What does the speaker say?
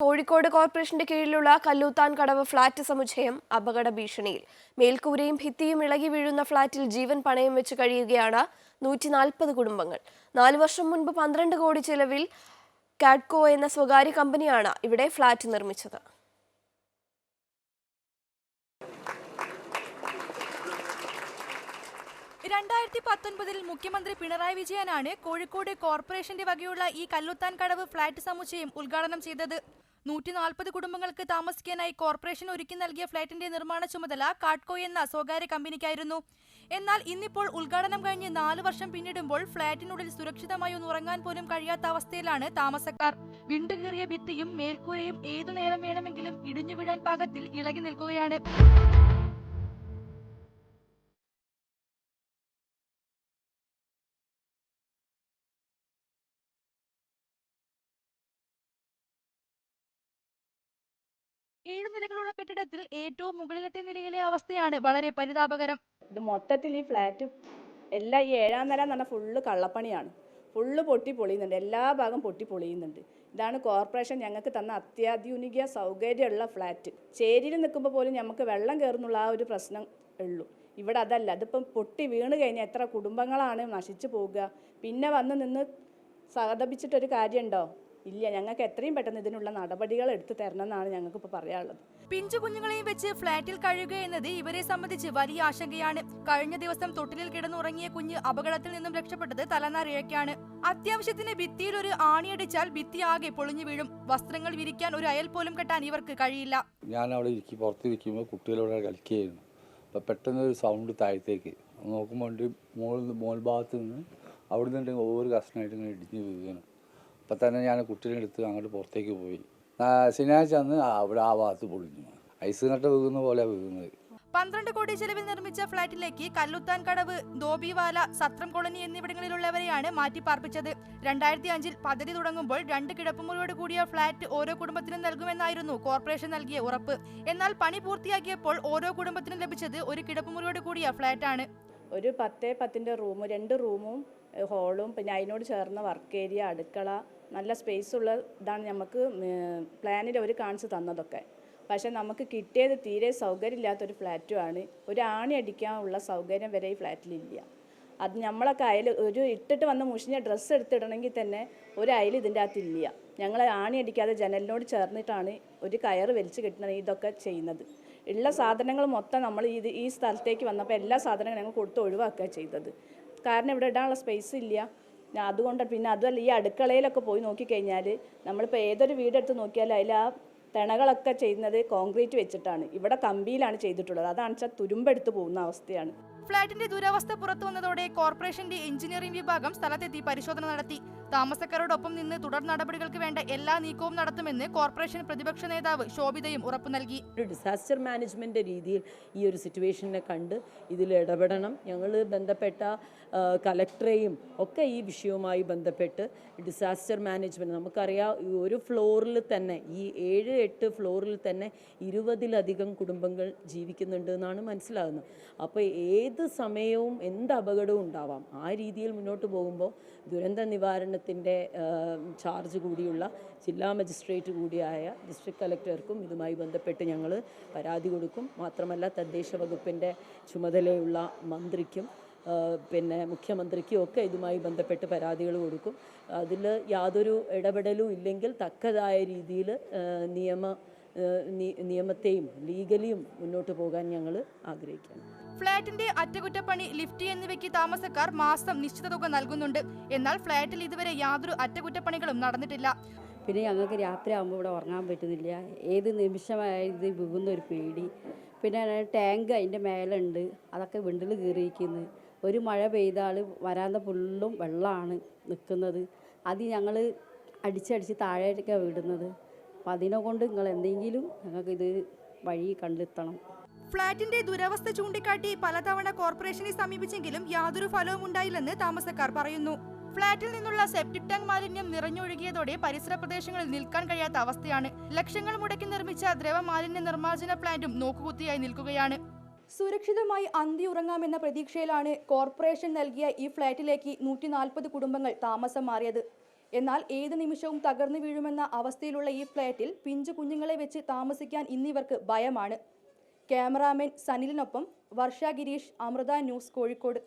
കോഴിക്കോട് കോർപ്പറേഷന്റെ കീഴിലുള്ള കല്ലൂത്താൻ കടവ് ഫ്ളാറ്റ് സമുച്ചയം അപകട ഭീഷണിയിൽ. മേൽക്കൂരയും ഭിത്തിയും ഇളകി വീഴുന്ന ഫ്ളാറ്റിൽ ജീവൻ പണയം വെച്ച് കഴിയുകയാണ് 140 കുടുംബങ്ങൾ. 4 വർഷം മുൻപ് 12 കോടി ചെലവിൽ കാഡ്കോ എന്ന സ്വകാര്യ കമ്പനിയാണ് ഇവിടെ ഫ്ളാറ്റ് നിർമ്മിച്ചത്. മുഖ്യമന്ത്രി പിണറായി വിജയനാണ് കോഴിക്കോട് കോർപ്പറേഷന്റെ വകയുള്ള ഈ കല്ലൂത്താൻ കടവ് ഫ്ളാറ്റ് സമുച്ചയം ഉദ്ഘാടനം ചെയ്തത്. 140 കുടുംബങ്ങൾക്ക് താമസിക്കാനായി കോർപ്പറേഷൻ ഒരുക്കി നൽകിയ ഫ്ളാറ്റിന്റെ നിർമ്മാണ ചുമതല കാഡ്കോ എന്ന സ്വകാര്യ കമ്പനിക്കായിരുന്നു. എന്നാൽ ഇന്നിപ്പോൾ ഉദ്ഘാടനം കഴിഞ്ഞ് 4 വർഷം പിന്നിടുമ്പോൾ ഫ്ളാറ്റിനുള്ളിൽ സുരക്ഷിതമായി ഒന്ന് ഉറങ്ങാൻ പോലും കഴിയാത്ത അവസ്ഥയിലാണ് താമസക്കാർ. വിണ്ടുകീറിയ ഭിത്തിയും മേൽക്കൂരയും ഏതു നേരം വേണമെങ്കിലും ഇടിഞ്ഞു വീഴാൻ പാകത്തിൽ ഇളകി നിൽക്കുകയാണ്. ഏഴ് നിലകളുള്ള കെട്ടിടത്തിൽ ഏറ്റവും മുകളിലത്തെ നിലയിലെ അവസ്ഥയാണ് വളരെ പരിതാപകരം. ഇത് മൊത്തത്തിൽ ഈ ഫ്ലാറ്റ് എല്ലാം ഈ 7ാം നില എന്ന് പറഞ്ഞാൽ ഫുള്ള് കള്ളപ്പണിയാണ്. ഫുള്ള് പൊട്ടി പൊളിയുന്നുണ്ട്, എല്ലാ ഭാഗം പൊട്ടി പൊളിയുന്നുണ്ട്. ഇതാണ് കോർപ്പറേഷൻ ഞങ്ങൾക്ക് തന്ന അത്യാധുനിക സൗകര്യമുള്ള ഫ്ലാറ്റ്. ചേരിയിൽ നിൽക്കുമ്പോൾ പോലും നമുക്ക് വെള്ളം കയറുന്നുള്ള ആ ഒരു പ്രശ്നം ഉള്ളൂ. ഇവിടെ അതല്ല. അതിപ്പം പൊട്ടി വീണ് കഴിഞ്ഞാൽ എത്ര കുടുംബങ്ങളാണ് നശിച്ചു പോവുക. പിന്നെ വന്ന് നിന്ന് സഹതപിച്ചിട്ടൊരു കാര്യമുണ്ടോ? ഇല്ല. ഞങ്ങൾക്ക് എത്രയും പെട്ടെന്ന് ഇതിനുള്ള നടപടികൾ എടുത്തു തരണം എന്നാണ് ഞങ്ങൾക്ക് ഇപ്പോൾ പറയാനുള്ളത്. പിഞ്ചു കുഞ്ഞുങ്ങളെയും വെച്ച് ഫ്ളാറ്റിൽ കഴിയുക എന്നത് ഇവരെ സംബന്ധിച്ച് വലിയ ആശങ്കയാണ്. കഴിഞ്ഞ ദിവസം തൊട്ടിലിൽ കിടന്നുറങ്ങിയ കുഞ്ഞ് അപകടത്തിൽ നിന്നും രക്ഷപ്പെട്ടത് തലനാരിഴയ്ക്കാണ്. അത്യാവശ്യത്തിന് ഭിത്തിയിൽ ഒരു ആണിയടിച്ചാൽ ഭിത്തി ആകെ പൊളിഞ്ഞു വീഴും. വസ്ത്രങ്ങൾ വിരിക്കാൻ ഒരു അയൽ പോലും കെട്ടാൻ ഇവർക്ക് കഴിയില്ല. ഞാൻ അവിടെ പുറത്തിരിക്കുമ്പോൾ കുട്ടികളോട് കളിക്കുകയായിരുന്നു. അപ്പോൾ പെട്ടെന്ന് ഒരു സൗണ്ട് താഴത്തേക്ക് നോക്കുമ്പോൾ മോൾ ഭാഗത്ത് നിന്ന് അവിടെ നിന്നുണ്ടെങ്കിൽ ഓരോ കഷ്ണമായിട്ട് ഇങ്ങനെ ഇടിഞ്ഞ് വീഴുകയാണ്. അപ്പം തന്നെ ഞാൻ കുട്ടികളെ എടുത്ത് അങ്ങോട്ട് പുറത്തേക്ക് പോയി. ശനിയാഴ്ച അന്ന് അവിടെ ആ ഭാഗത്ത് പൊളിഞ്ഞു. ഐസ് നട്ട വീഴുന്ന പോലെ വീഴുന്നത്. 12 കോടി ചെലവിൽ നിർമ്മിച്ച ഫ്ളാറ്റിലേക്ക് കല്ലൂത്താൻ കടവ്, ധോബിവാല, സത്രം കോളനി എന്നിവിടങ്ങളിലുള്ളവരെയാണ് മാറ്റിപ്പാർപ്പിച്ചത്. 2005-ൽ പദ്ധതി തുടങ്ങുമ്പോൾ 2 കിടപ്പുമുറിയോട് കൂടിയ ഫ്ളാറ്റ് ഓരോ കുടുംബത്തിനും നൽകുമെന്നായിരുന്നു കോർപ്പറേഷൻ നൽകിയ ഉറപ്പ്. എന്നാൽ പണി പൂർത്തിയാക്കിയപ്പോൾ ഓരോ കുടുംബത്തിനും ലഭിച്ചത് ഒരു കിടപ്പുമുറിയോട് കൂടിയ ഫ്ളാറ്റാണ്. ഒരു 10-10 റൂം, 2 റൂമും ഹോളും പിന്നെ അതിനോട് ചേർന്ന വർക്ക് ഏരിയ, അടുക്കള, നല്ല സ്പേസ് ഉള്ള ഇതാണ് നമുക്ക് പ്ലാനിൽ അവർ കാണിച്ച് തന്നതൊക്കെ. പക്ഷേ നമുക്ക് കിട്ടിയത് തീരെ സൗകര്യമില്ലാത്തൊരു ഫ്ലാറ്റുമാണ്. ഒരു ആണി അടിക്കാനുള്ള സൗകര്യം വരെ ഈ ഫ്ലാറ്റിലില്ല. അത് നമ്മളൊക്കെ ഒരു ഇട്ടിട്ട് വന്ന് മുഷിഞ്ഞ ഡ്രസ്സ് എടുത്തിടണമെങ്കിൽ തന്നെ ഒരു അയൽ ഇതിൻ്റെ അകത്തില്ല. ഞങ്ങൾ ആണി അടിക്കാതെ ജനലിനോട് ചേർന്നിട്ടാണ് ഒരു കയറ് വലിച്ചു കെട്ടുന്നത് ഇതൊക്കെ ചെയ്യുന്നത്. ഉള്ള സാധനങ്ങൾ മൊത്തം നമ്മൾ ഈ സ്ഥലത്തേക്ക് വന്നപ്പോൾ എല്ലാ സാധനങ്ങളും ഞങ്ങൾ കൊടുത്ത് ഒഴിവാക്കുക ചെയ്തത്. കാരണം ഇവിടെ ഇടാനുള്ള സ്പേസ് ഇല്ല. അതുകൊണ്ട് പിന്നെ അതുമല്ല, ഈ അടുക്കളയിലൊക്കെ പോയി നോക്കിക്കഴിഞ്ഞാൽ നമ്മളിപ്പോൾ ഏതൊരു വീടെടുത്ത് നോക്കിയാലും അതിൽ ആ തിണകളൊക്കെ ചെയ്യുന്നത് കോൺക്രീറ്റ് വെച്ചിട്ടാണ്. ഇവിടെ കമ്പിയിലാണ് ചെയ്തിട്ടുള്ളത്. അതാണ് വെച്ചാൽ തുരുമ്പെടുത്ത് പോകുന്ന അവസ്ഥയാണ്. ഫ്ളാറ്റിന്റെ ദുരവസ്ഥ പുറത്തു വന്നതോടെ കോർപ്പറേഷന്റെ എഞ്ചിനീയറിംഗ് വിഭാഗം സ്ഥലത്തെത്തി പരിശോധന നടത്തി. താമസക്കാരോടൊപ്പം നിന്ന് തുടർ നടപടികൾക്ക് വേണ്ട എല്ലാ നീക്കവും നടത്തുമെന്ന് കോർപ്പറേഷൻ പ്രതിപക്ഷ നേതാവ് ശോഭിതയും ഉറപ്പു നൽകി. ഡിസാസ്റ്റർ മാനേജ്മെന്റ് രീതിയിൽ ഈ ഒരു സിറ്റുവേഷനെ കണ്ട് ഇതിൽ ഇടപെടണം. ഞങ്ങൾ ബന്ധപ്പെട്ട കലക്ടറെയും ഒക്കെ ഈ വിഷയവുമായി ബന്ധപ്പെട്ട് ഡിസാസ്റ്റർ മാനേജ്മെന്റ്, നമുക്കറിയാം ഒരു ഫ്ലോറിൽ തന്നെ ഈ 7-8 ഫ്ലോറിൽ തന്നെ 20-ലധികം കുടുംബങ്ങൾ ജീവിക്കുന്നുണ്ട് എന്നാണ് മനസ്സിലാകുന്നത്. അപ്പോൾ ഏത് സമയവും എന്ത് അപകടവും ഉണ്ടാവാം. ആ രീതിയിൽ മുന്നോട്ട് പോകുമ്പോൾ ദുരന്ത നിവാരണത്തിൻ്റെ ചാർജ് കൂടിയുള്ള ജില്ലാ മജിസ്ട്രേറ്റ് കൂടിയായ ഡിസ്ട്രിക്ട് കലക്ടർക്കും ഇതുമായി ബന്ധപ്പെട്ട് ഞങ്ങൾ പരാതി കൊടുക്കും. മാത്രമല്ല തദ്ദേശ വകുപ്പിൻ്റെ ചുമതലയുള്ള മന്ത്രിക്കും പിന്നെ മുഖ്യമന്ത്രിക്കും ഒക്കെ ഇതുമായി ബന്ധപ്പെട്ട് പരാതികൾ കൊടുക്കും. അതിൽ യാതൊരു ഇടപെടലും ഇല്ലെങ്കിൽ തക്കതായ രീതിയിൽ നിയമത്തെയും ലീഗലിയും മുന്നോട്ട് പോകാൻ ഞങ്ങൾ ആഗ്രഹിക്കുന്നു. ഫ്ളാറ്റിന്റെ അറ്റകുറ്റപ്പണി, ലിഫ്റ്റ് എന്നിവയ്ക്ക് താമസക്കാർ മാസം നിശ്ചിത തുക നൽകുന്നുണ്ട്. എന്നാൽ ഫ്ളാറ്റിൽ ഇതുവരെ യാതൊരു അറ്റകുറ്റപ്പണികളും നടന്നിട്ടില്ല. പിന്നെ ഞങ്ങൾക്ക് രാത്രി ആകുമ്പോൾ ഇവിടെ ഉറങ്ങാൻ പറ്റുന്നില്ല. ഏത് നിമിഷമായത് വീകുന്നൊരു പേടി. പിന്നെ ടാങ്ക് അതിൻ്റെ മേലുണ്ട്, അതൊക്കെ വിണ്ടിൽ കീറിയിരിക്കുന്നു. ഒരു മഴ പെയ്താൽ വരാന്ത ഫുള്ളും വെള്ളമാണ് നിൽക്കുന്നത്. അത് ഞങ്ങൾ അടിച്ചടിച്ച് താഴേക്കാണ് വിടുന്നത്. അപ്പം അതിനെ കൊണ്ട് നിങ്ങൾ എന്തെങ്കിലും ഞങ്ങൾക്കിത് വഴി കണ്ടെത്തണം. ഫ്ളാറ്റിന്റെ ദുരവസ്ഥ ചൂണ്ടിക്കാട്ടി പലതവണ കോർപ്പറേഷനെ സമീപിച്ചെങ്കിലും യാതൊരു ഫലവും ഉണ്ടായില്ലെന്ന് താമസക്കാർ പറയുന്നു. ഫ്ളാറ്റിൽ നിന്നുള്ള സെപ്റ്റിക് ടാങ്ക് മാലിന്യം നിറഞ്ഞൊഴുകിയതോടെ പരിസര പ്രദേശങ്ങളിൽ നിൽക്കാൻ കഴിയാത്ത അവസ്ഥയാണ്. ലക്ഷങ്ങൾ മുടക്കി നിർമ്മിച്ച ദ്രവ മാലിന്യ നിർമ്മാർജ്ജന പ്ലാന്റും നോക്കുകുത്തിയായി നിൽക്കുകയാണ്. സുരക്ഷിതമായി അന്തി ഉറങ്ങാമെന്ന പ്രതീക്ഷയിലാണ് കോർപ്പറേഷൻ നൽകിയ ഈ ഫ്ളാറ്റിലേക്ക് 140 കുടുംബങ്ങൾ താമസം മാറിയത്. എന്നാൽ ഏത് നിമിഷവും തകർന്നു വീഴുമെന്ന അവസ്ഥയിലുള്ള ഈ ഫ്ളാറ്റിൽ പിഞ്ചു കുഞ്ഞുങ്ങളെ വെച്ച് താമസിക്കാൻ ഇന്നിവർക്ക് ഭയമാണ്. ക്യാമറാമാൻ സനിലിനൊപ്പം വർഷ ഗിരീഷ്, അമൃത ന്യൂസ്, കോഴിക്കോട്.